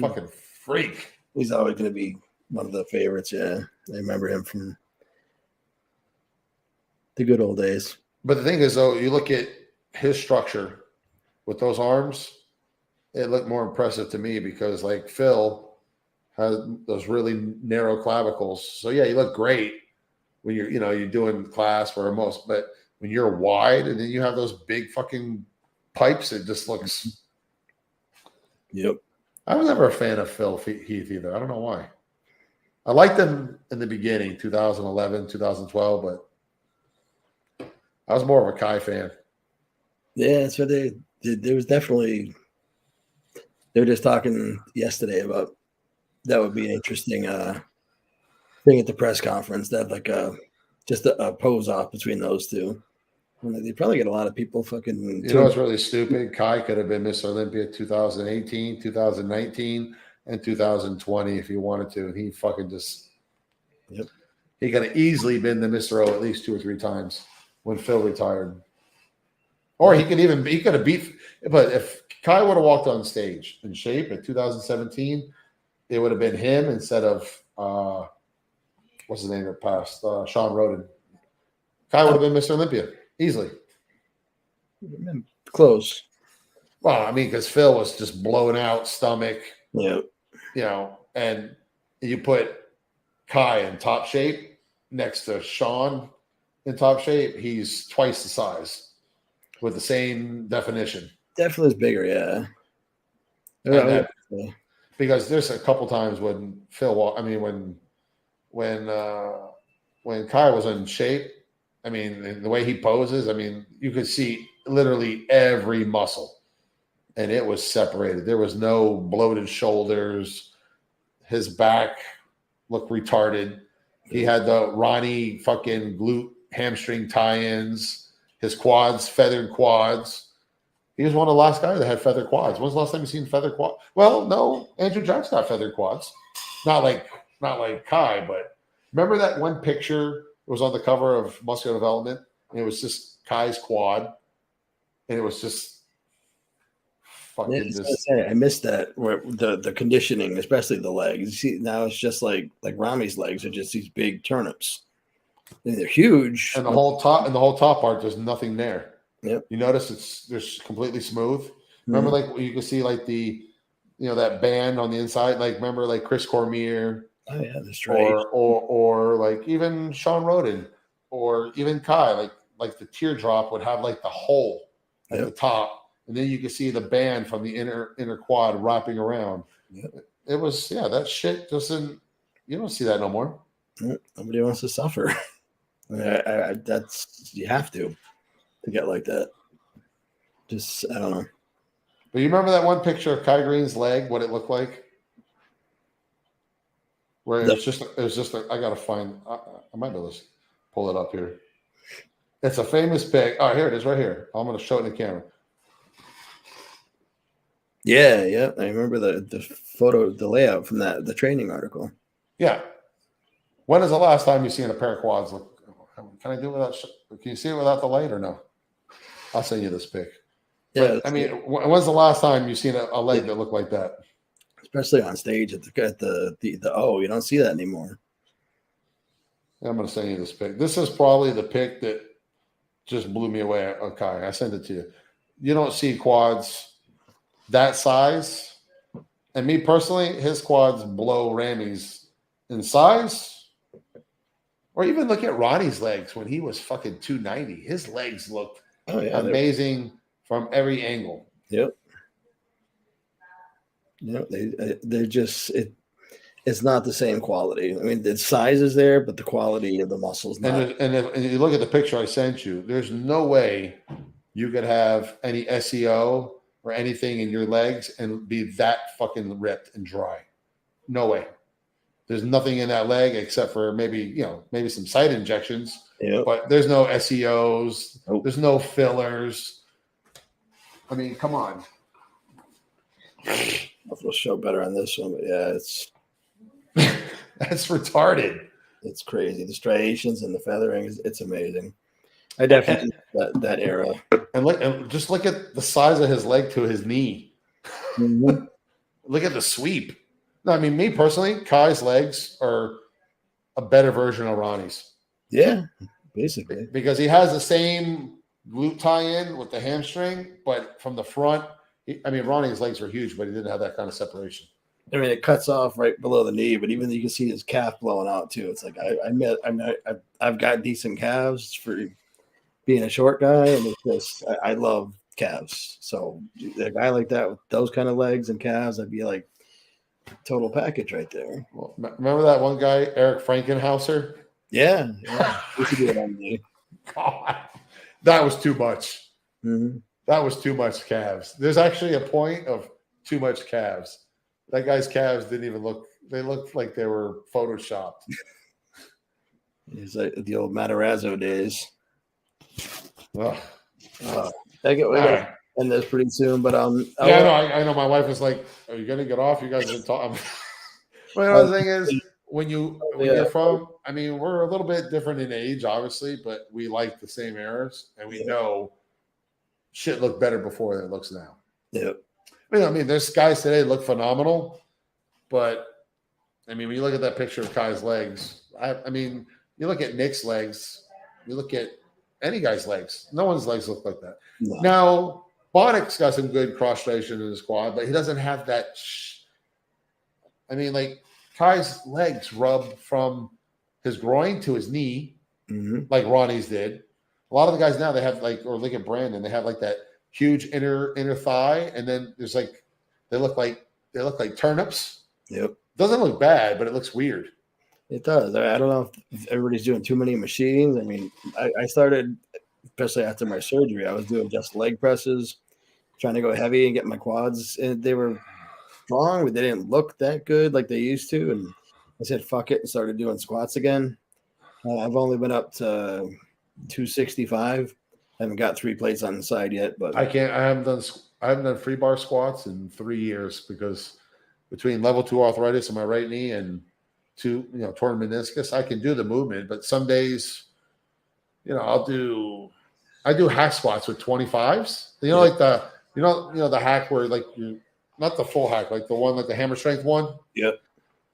fucking freak. He's always going to be one of the favorites. Yeah, I remember him from the good old days. But the thing is, though, you look at his structure with those arms, it looked more impressive to me because, like, Phil has those really narrow clavicles. So yeah, you look great when you're doing class or most, but when you're wide and then you have those big fucking pipes, it just looks. Yep. I was never a fan of Phil Heath either. I don't know why. I liked him in the beginning, 2011, 2012, but I was more of a Kai fan. Yeah, so there was definitely. They were just talking yesterday about that would be an interesting thing at the press conference. That like just a pose off between those two. And they probably get a lot of people fucking. You know what's really stupid? Kai could have been Mr. Olympia 2018, 2019, and 2020 if he wanted to. And he fucking just. Yep. He could have easily been the Mr. O at least 2 or 3 times when Phil retired. Or he could have beat. But if Kai would have walked on stage in shape in 2017, it would have been him instead of what's his name that passed? Sean Roden. Kai would have been Mr. Olympia easily. Close. Well, I mean, because Phil was just blowing out stomach. Yeah. And you put Kai in top shape next to Sean in top shape, he's twice the size with the same definition. Definitely is bigger, yeah. Because there's a couple times when when Kai was in shape, I mean, the way he poses, I mean, you could see literally every muscle, and it was separated. There was no bloated shoulders. His back looked retarded. He had the Ronnie fucking glute hamstring tie-ins. His quads, feathered quads. He was one of the last guys that had feathered quads. When's the last time you seen feathered quads? Well, no, Andrew Jack's got feathered quads. Not like Kai, but remember that one picture? It was on the cover of Muscular Development, and it was just Kai's quad, and it was just fucking. I missed that. Where the conditioning, especially the legs. You see, now it's just like Rami's legs are just these big turnips, and they're huge. And the whole top part, there's nothing there. Yep. You notice it's just completely smooth. Remember, like you can see, like that band on the inside. Like remember, like Chris Cormier. Oh yeah, that's right. Or like even Sean Roden, or even Kai. Like the teardrop would have like the hole at the top, and then you can see the band from the inner quad wrapping around. Yep. It was that shit doesn't. You don't see that no more. Nobody wants to suffer. That's you have to get like that. Just I don't know. But you remember that one picture of Kai Green's leg? What it looked like? Where it was just I gotta find. I might be able to pull it up here. It's a famous pic. Oh, here it is, right here. I'm gonna show it in the camera. Yeah. I remember the photo, the layout from the training article. Yeah. When is the last time you've seen a pair of quads look? Can I do it without? Can you see it without the light or no? I'll send you this pic. Yeah. But, I mean, when's the last time you've seen a leg that looked like that? especially on stage at the O. You don't see that anymore. I'm going to send you this pic. This is probably the pic that just blew me away. Okay, I sent it to you. You don't see quads that size. And me personally, his quads blow Ramey's in size. Or even look at Ronnie's legs when he was fucking 290. His legs looked amazing from every angle. Yep. They're just it's not the same quality. I mean, the size is there, but the quality of the muscles not. And if you look at the picture I sent you, there's no way you could have any SEO or anything in your legs and be that fucking ripped and dry. No way. There's nothing in that leg except for maybe some site injections. Yep. But there's no SEOs. Nope. There's no fillers. I mean, come on. I'll show better on this one, but yeah, it's that's retarded. It's crazy. The striations and the feathering it's amazing. I definitely that era. And just look at the size of his leg to his knee. Mm-hmm. Look at the sweep. No, I mean, me personally, Kai's legs are a better version of Ronnie's. Yeah, basically. Because he has the same glute tie-in with the hamstring, but from the front, Ronnie's legs were huge, but he didn't have that kind of separation. I mean, it cuts off right below the knee, but even you can see his calf blowing out too. It's like I've got decent calves for being a short guy, and it's just I love calves. So a guy like that with those kind of legs and calves, I'd be like total package right there. Well, remember that one guy, Eric Frankenhauser? Yeah. We should do it on me. God, that was too much. Mm-hmm. That was too much calves. There's actually a point of too much calves. That guy's calves didn't even look. They looked like they were photoshopped. It's like the old Matarazzo days. Oh. I get end this pretty soon, but I know. My wife was like, "Are you gonna get off? You guys have been talking." Well, the thing is, when you're from, we're a little bit different in age, obviously, but we like the same eras, and we know shit looked better before than it looks now. Yep. There's guys today that look phenomenal, but when you look at that picture of Kai's legs, you look at Nick's legs, you look at any guy's legs. No one's legs look like that. No. Now, Bonnick's got some good cross-striation in his quad, but he doesn't have that. Kai's legs rub from his groin to his knee, like Ronnie's did. A lot of the guys now, they have or look at Brandon, they have that huge inner thigh, and then there's they look like turnips. Yep. Doesn't look bad, but it looks weird. It does. I don't know if everybody's doing too many machines. I started, especially after my surgery, I was doing just leg presses, trying to go heavy and get my quads. And they were strong, but they didn't look that good like they used to. And I said, fuck it, and started doing squats again. I've only been up to 265. I haven't got 3 plates on the side yet, but I haven't done free bar squats in 3 years because between level 2 arthritis in my right knee and torn meniscus, I can do the movement, but some days, I do hack squats with 25s. The hack where you're not the full hack, like the one like the hammer strength one. Yep.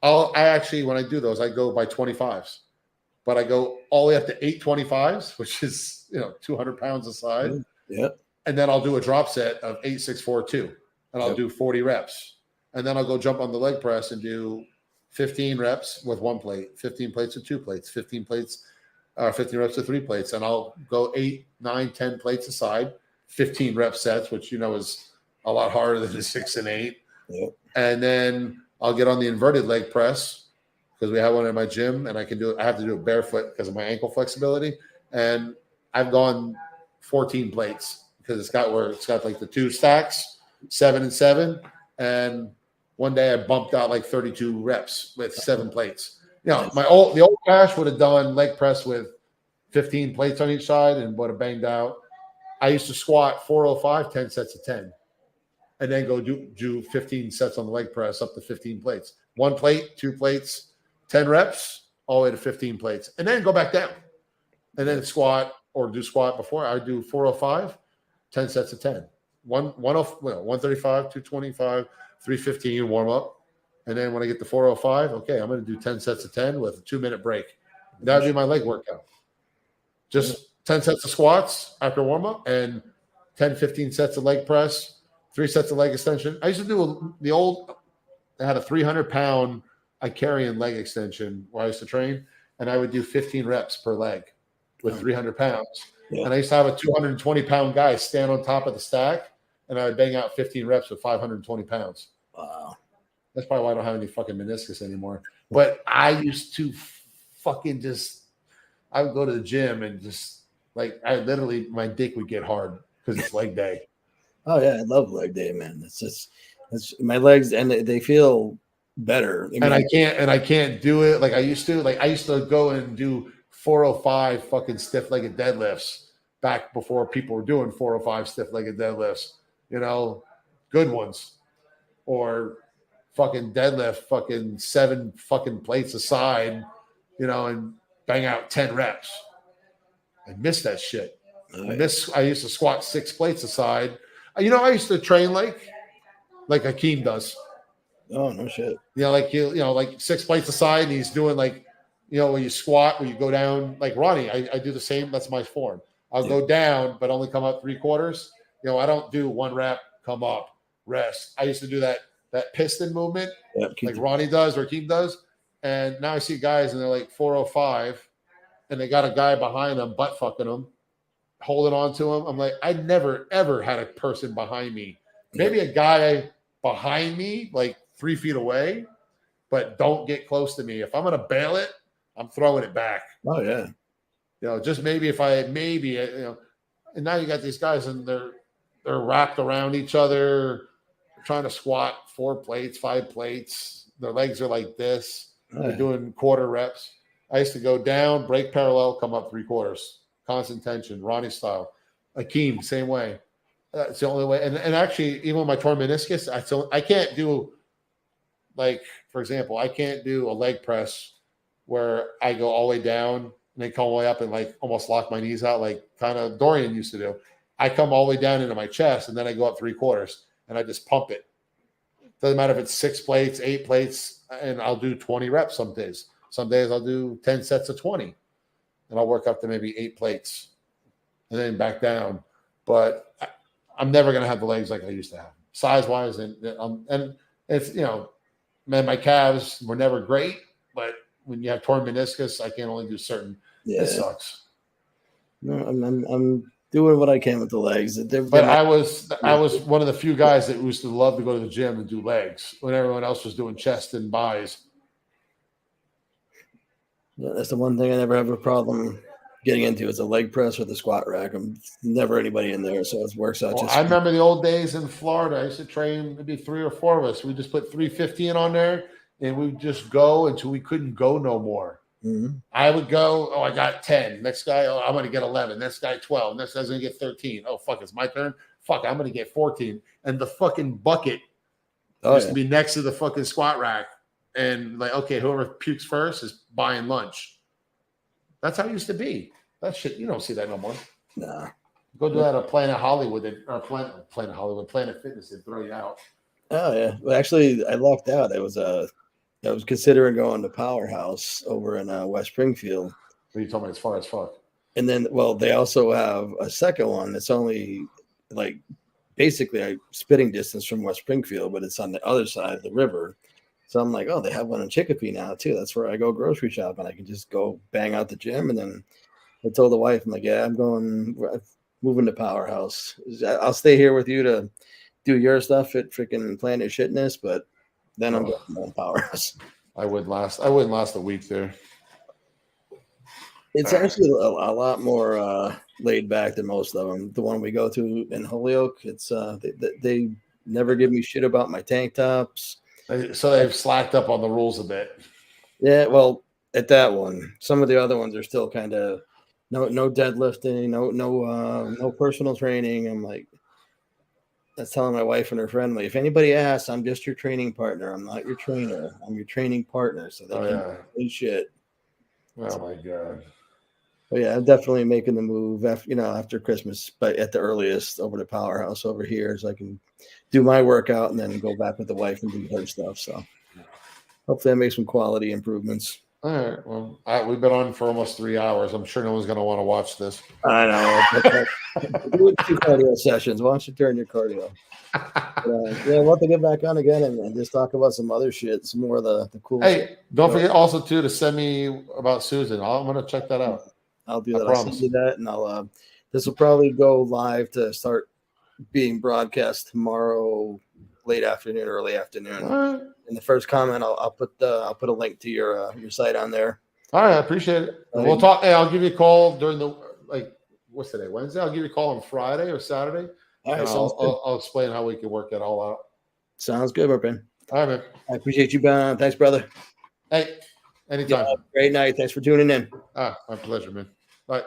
I actually, when I do those, I go by 25s, but I go all the way up to 825s, which is 200 pounds a side. Yep. And then I'll do a drop set of 8, 6, 4, 2, and I'll do 40 reps, and then I'll go jump on the leg press and do 15 reps with 1 plate, 15 plates with 2 plates, 15 reps with 3 plates. And I'll go 8, 9, 10 plates aside, 15 rep sets, which, is a lot harder than the 6 and 8. Yep. And then I'll get on the inverted leg press because we have one in my gym and I have to do it barefoot because of my ankle flexibility. And I've gone 14 plates because it's got like the 2 stacks, 7 and 7. And one day I bumped out like 32 reps with 7 plates. The old Cash would have done leg press with 15 plates on each side and would have banged out. I used to squat 405, 10 sets of 10, and then go do 15 sets on the leg press up to 15 plates. 1 plate, 2 plates, 10 reps, all the way to 15 plates, and then go back down. And then squat or do squat before. I do 405, 10 sets of 10. 135, 225, 315 warm up, And then when I get to 405, okay, I'm going to do 10 sets of 10 with a 2-minute break. That would be my leg workout. Just 10 sets of squats after warm up and 10, 15 sets of leg press, 3 sets of leg extension. I used to do I had a 300-pound Icarian leg extension where I used to train, and I would do 15 reps per leg with 300 pounds. Yeah. And I used to have a 220-pound guy stand on top of the stack, and I would bang out 15 reps with 520 pounds. Wow. That's probably why I don't have any fucking meniscus anymore. But I used to fucking I would go to the gym and just like my dick would get hard because it's leg day. Oh yeah, I love leg day, man. It's my legs, and they feel better. I mean, I can't do it like I used to. Like I used to go and do 405 fucking stiff-legged deadlifts back before people were doing 405 stiff-legged deadlifts. You know, good ones, or fucking deadlift, fucking 7 fucking plates aside, you know, and bang out 10 reps. I miss that shit. I used to squat 6 plates aside. You know, I used to train like Hakeem does. Oh, no shit. You know, like 6 plates aside, and he's doing like, you know, when you squat, when you go down, like Ronnie, I do the same. That's my form. I'll go down, but only come up 3/4. You know, I don't do 1 rep, come up, rest. I used to do that piston movement, like Ronnie does or Hakeem does. And now I see guys and they're like 405, and they got a guy behind them, butt fucking them, holding on to him. I'm like, I never, ever had a person behind me. Maybe a guy behind me, like 3 feet away, but don't get close to me. If I'm going to bail it, I'm throwing it back. Oh, yeah. You know, just maybe you know, and now you got these guys and they're wrapped around each other, trying to squat 4 plates, 5 plates. Their legs are like this. They're doing quarter reps. I used to go down, break parallel, come up 3/4. Constant tension, Ronnie style. Hakeem, same way. That's the only way. And actually, even with my torn meniscus, I can't do, like, for example, I can't do a leg press where I go all the way down and then come all the way up and like almost lock my knees out, like kind of Dorian used to do. I come all the way down into my chest and then I go up 3/4 and I just pump it. Doesn't matter if it's 6 plates, 8 plates, and I'll do 20 reps some days. Some days I'll do 10 sets of 20, and I'll work up to maybe 8 plates and then back down. But I'm never going to have the legs like I used to have, size-wise. And it's, you know, man, my calves were never great, but when you have torn meniscus, I can only do certain. Yeah. It sucks. No, I'm doing what I can with the legs. But I was one of the few guys that used to love to go to the gym and do legs when everyone else was doing chest and buys. Yeah, that's the one thing I never have a problem getting into is a leg press or the squat rack. I'm never anybody in there, so it works out. I remember the old days in Florida. I used to train maybe 3 or 4 of us. We just put 350 in on there, and we would just go until we couldn't go no more. Mm-hmm. I would go, I got 10. Next guy, I'm going to get 11. Next guy, 12. Next guy's going to get 13. Oh, fuck, it's my turn. Fuck, I'm going to get 14. And the fucking bucket used to be next to the fucking squat rack. And like, okay, whoever pukes first is buying lunch. That's how it used to be. That shit, you don't see that no more. Nah. Go do that at Planet Hollywood or Planet Fitness, and throw you out. Oh yeah. Well, actually, I lucked out. I was considering going to Powerhouse over in West Springfield. What you told me, it's far as fuck. And then, well, they also have a second one that's only like basically a spitting distance from West Springfield, but it's on the other side of the river. So I'm like, oh, they have one in Chicopee now too. That's where I go grocery shopping. I can just go bang out the gym. And then I told the wife, I'm like, yeah, I'm moving to Powerhouse. I'll stay here with you to do your stuff at freaking Planet Fitness, but then I'm going to Powerhouse. I wouldn't last a week there. It's actually a lot more laid back than most of them. The one we go to in Holyoke, it's they never give me shit about my tank tops. So they've slacked up on the rules a bit. Yeah, well, at that one, some of the other ones are still kind of no deadlifting, no personal training. I'm like, that's telling my wife and her friend, like, if anybody asks, I'm just your training partner. I'm not your trainer. I'm your training partner. So they can't say shit. Oh my god. But yeah, I'm definitely making the move after Christmas, but at the earliest over to Powerhouse over here, so I can do my workout and then go back with the wife and do her stuff. So hopefully I make some quality improvements. All right. Well, we've been on for almost 3 hours. I'm sure no one's going to want to watch this. I know. Do 2 cardio sessions. Why don't you turn your cardio? We'll have to get back on again and just talk about some other shit, some more of the cool shit. Hey, don't forget also too to send me about Susan. I'm going to check that out. I'll do that. I'll send you that, and I'll. This will probably go live to start being broadcast tomorrow, late afternoon, early afternoon. All right. In the first comment, I'll put a link to your site on there. All right, I appreciate it. We'll talk. Hey, I'll give you a call during the what's today? Wednesday. I'll give you a call on Friday or Saturday. All right, I'll explain how we can work it all out. Sounds good, Burpin. All right, man. I appreciate you, Ben. Thanks, brother. Hey, anytime. Great night. Thanks for tuning in. My pleasure, man. Bye.